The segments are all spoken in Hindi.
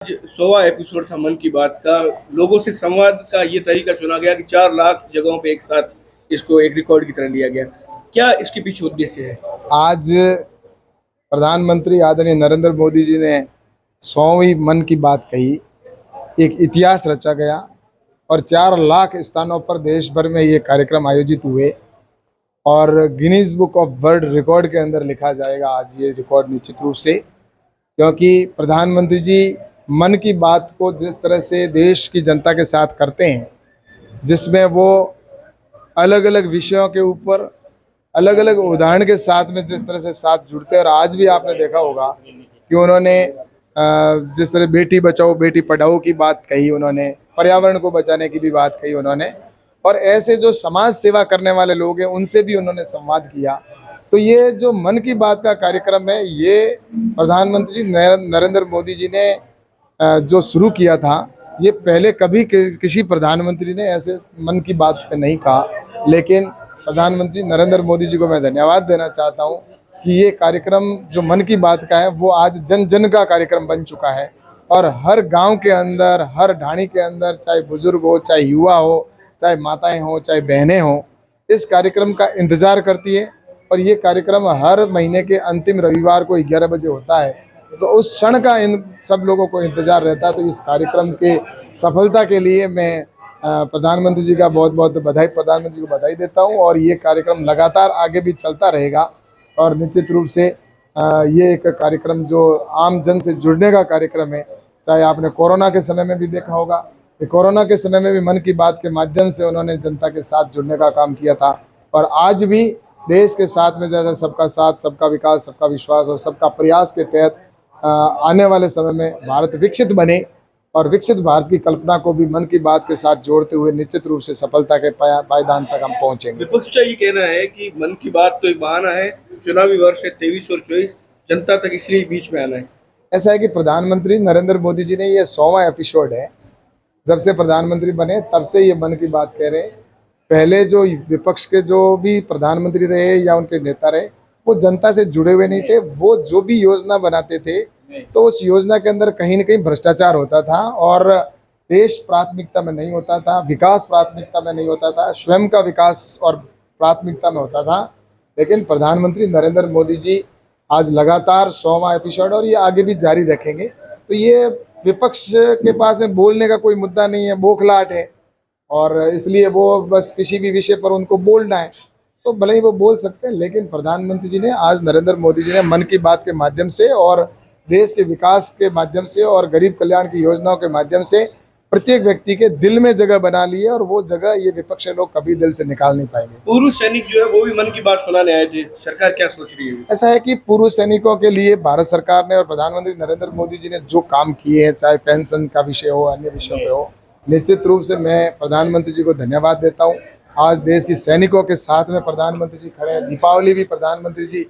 आज 100वां एपिसोड था मन की बात का। लोगों से संवाद का ये तरीका चुना गया कि 4 लाख जगहों पे एक साथ इसको एक रिकॉर्ड की तरह लिया गया। क्या इसके पीछे उद्देश्य है? आज प्रधानमंत्री आदरणीय नरेंद्र मोदी जी ने 100वीं मन की बात कही। एक इतिहास रचा गया और 4 लाख स्थानों पर देश भर में ये कार्यक्रम आयोजित हुए और Guinness book of world record के अंदर लिखा जाएगा आज ये रिकॉर्ड निश्चित रूप से, क्योंकि प्रधानमंत्री जी मन की बात को जिस तरह से देश की जनता के साथ करते हैं, जिसमें वो अलग अलग विषयों के ऊपर अलग अलग उदाहरण के साथ में जिस तरह से साथ जुड़ते हैं। और आज भी आपने देखा होगा कि उन्होंने जिस तरह बेटी बचाओ बेटी पढ़ाओ की बात कही, उन्होंने पर्यावरण को बचाने की भी बात कही उन्होंने, और ऐसे जो समाज सेवा करने वाले लोग हैं उनसे भी उन्होंने संवाद किया। तो ये जो मन की बात का कार्यक्रम है, ये प्रधानमंत्री जी नरेंद्र मोदी जी ने जो शुरू किया था, ये पहले कभी किसी प्रधानमंत्री ने ऐसे मन की बात नहीं कहा। लेकिन प्रधानमंत्री नरेंद्र मोदी जी को मैं धन्यवाद देना चाहता हूँ कि ये कार्यक्रम जो मन की बात का है वो आज जन जन का कार्यक्रम बन चुका है। और हर गांव के अंदर, हर ढाणी के अंदर, चाहे बुजुर्ग हो, चाहे युवा हो, चाहे माताएं हो, चाहे बहनें हो, इस कार्यक्रम का इंतज़ार करती है। और ये कार्यक्रम हर महीने के अंतिम रविवार को 11 बजे होता है। तो उस क्षण का इन सब लोगों को इंतज़ार रहता है। तो इस कार्यक्रम के सफलता के लिए मैं प्रधानमंत्री जी का बहुत बहुत प्रधानमंत्री जी को बधाई देता हूँ। और ये कार्यक्रम लगातार आगे भी चलता रहेगा। और निश्चित रूप से ये एक कार्यक्रम जो आम जन से जुड़ने का कार्यक्रम है। चाहे आपने कोरोना के समय में भी देखा होगा कि कोरोना के समय में भी मन की बात के माध्यम से उन्होंने जनता के साथ जुड़ने का काम किया था। और आज भी देश के साथ में जैसा सबका साथ, सबका विकास, सबका विश्वास और सबका प्रयास के तहत आने वाले समय में भारत विकसित बने और विकसित भारत की कल्पना को भी मन की बात के साथ जोड़ते हुए निश्चित रूप से सफलता के पायदान तक हम पहुंचेंगे। विपक्ष का ये कहना है कि मन की बात तो एक बहाना है, चुनावी वर्ष है 23 और 24, जनता तक इसलिए बीच में आना है। ऐसा है कि प्रधानमंत्री नरेंद्र मोदी जी ने ये 100वां एपिसोड है, जब से प्रधानमंत्री बने तब से ये मन की बात कह रहे हैं। पहले जो विपक्ष के जो भी प्रधानमंत्री रहे या उनके नेता रहे, वो जनता से जुड़े हुए नहीं थे। वो जो भी योजना बनाते थे तो उस योजना के अंदर कहीं ना कहीं भ्रष्टाचार होता था और देश प्राथमिकता में नहीं होता था, विकास प्राथमिकता में नहीं होता था, स्वयं का विकास और प्राथमिकता में होता था। लेकिन प्रधानमंत्री नरेंद्र मोदी जी आज लगातार 100वां एपिसोड और ये आगे भी जारी रखेंगे। तो ये विपक्ष के पास में बोलने का कोई मुद्दा नहीं है, बौखलाहट है, और इसलिए वो बस किसी भी विषय पर उनको बोलना है तो भले ही वो बोल सकते हैं। लेकिन प्रधानमंत्री जी ने आज नरेंद्र मोदी जी ने मन की बात के माध्यम से और देश के विकास के माध्यम से और गरीब कल्याण की योजनाओं के माध्यम से प्रत्येक व्यक्ति के दिल में जगह बना ली है। और वो जगह ये विपक्ष लोग कभी दिल से निकाल नहीं पाएंगे। पूर्व सैनिक जो है वो भी मन की बात सुनाने आए थे, सरकार क्या सोच रही है? ऐसा है कि पूर्व सैनिकों के लिए भारत सरकार ने और प्रधानमंत्री नरेंद्र मोदी जी ने जो काम किए हैं, चाहे पेंशन का विषय हो, अन्य विषयों पे हो, निश्चित रूप से मैं प्रधानमंत्री जी को धन्यवाद देता हूँ। आज देश की सैनिकों के साथ में प्रधानमंत्री जी खड़े हैं। दीपावली भी प्रधानमंत्री जी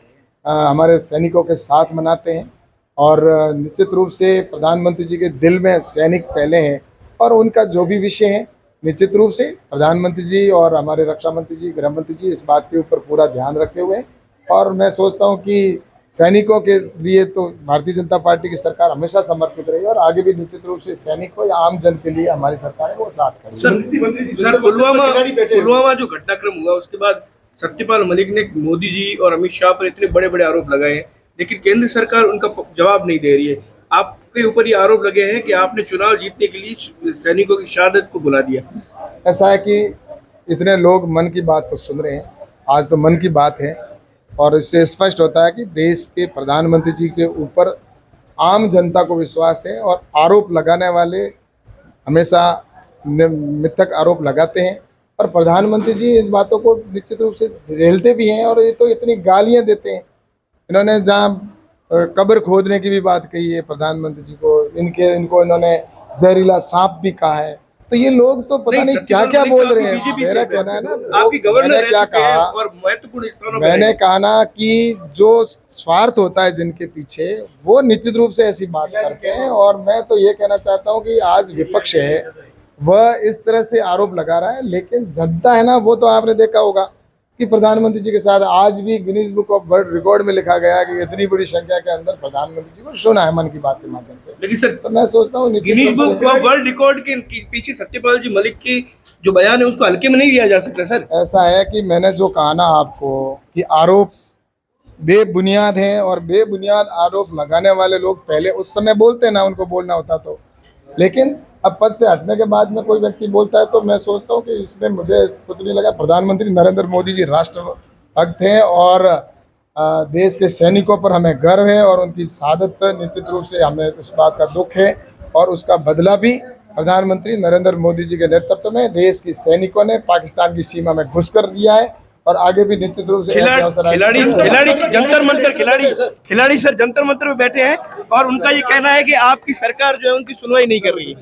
हमारे सैनिकों के साथ मनाते हैं। और निश्चित रूप से प्रधानमंत्री जी के दिल में सैनिक पहले हैं और उनका जो भी विषय है निश्चित रूप से प्रधानमंत्री जी और हमारे रक्षा मंत्री जी, गृह मंत्री जी इस बात के ऊपर पूरा ध्यान रखे हुए हैं। और मैं सोचता हूं कि सैनिकों के लिए तो भारतीय जनता पार्टी की सरकार हमेशा समर्पित रही है और आगे भी निश्चित रूप से सैनिकों या आम जन के लिए हमारी सरकार है वो साथ खड़ी है। सर, पुलवामा जो घटनाक्रम हुआ उसके बाद सत्यपाल मलिक ने मोदी जी और अमित शाह पर इतने बड़े बड़े आरोप लगाए हैं, लेकिन केंद्र सरकार उनका जवाब नहीं दे रही है। आपके ऊपर ये आरोप लगे हैं कि आपने चुनाव जीतने के लिए सैनिकों की शहादत को बुला दिया। ऐसा है कि इतने लोग मन की बात को सुन रहे हैं, आज तो मन की बात है और इससे स्पष्ट होता है कि देश के प्रधानमंत्री जी के ऊपर आम जनता को विश्वास है। और आरोप लगाने वाले हमेशा मिथक आरोप लगाते हैं और प्रधानमंत्री जी इन बातों को निश्चित रूप से झेलते भी हैं। और ये तो इतनी गालियां देते हैं, इन्होंने जहाँ कब्र खोदने की भी बात कही है प्रधानमंत्री जी को, इनको इन्होंने जहरीला सांप भी कहा है। तो ये लोग तो पता नहीं क्या क्या बोल रहे हैं। मेरा कहना है ना, मैंने क्या कहा और महत्वपूर्ण स्थानों मैंने कहा ना कि जो स्वार्थ होता है जिनके पीछे, वो निश्चित रूप से ऐसी बात करते हैं। और मैं तो ये कहना चाहता हूँ कि आज विपक्ष है वह इस तरह से आरोप लगा रहा है, लेकिन जनता है ना, वो तो आपने देखा होगा कि प्रधानमंत्री जी के साथ आज भी Guinness book of world record में लिखा गया कि इतनी बड़ी संख्या के अंदर प्रधानमंत्री जी को सुना है मन की बात के माध्यम से। लेकिन सर तो मैं सोचता हूँ निश्चित गिनीज रूप बुक से ऑफ वर्ल्ड रिकॉर्ड के पीछे सत्यपाल जी मलिक की जो बयान है उसको हल्के में नहीं लिया जा सकता सर। ऐसा है कि मैंने जो कहा ना आपको कि आरोप बेबुनियाद हैं और बेबुनियाद आरोप लगाने वाले लोग पहले उस समय बोलते ना उनको बोलना होता तो, लेकिन अब पद से हटने के बाद में कोई व्यक्ति बोलता है तो मैं सोचता हूँ कि इसमें मुझे कुछ नहीं लगा। प्रधानमंत्री नरेंद्र मोदी जी राष्ट्रभक्त हैं और देश के सैनिकों पर हमें गर्व है और उनकी शहादत निश्चित रूप से हमें उस बात का दुख है और उसका बदला भी प्रधानमंत्री नरेंद्र मोदी जी के नेतृत्व में देश की सैनिकों ने पाकिस्तान की सीमा में घुसकर दिया है और आगे भी निश्चित रूप से खिलाड़ी सर जंतर मंतर में बैठे हैं और उनका ये कहना है कि आपकी सरकार जो है उनकी सुनवाई नहीं कर रही है।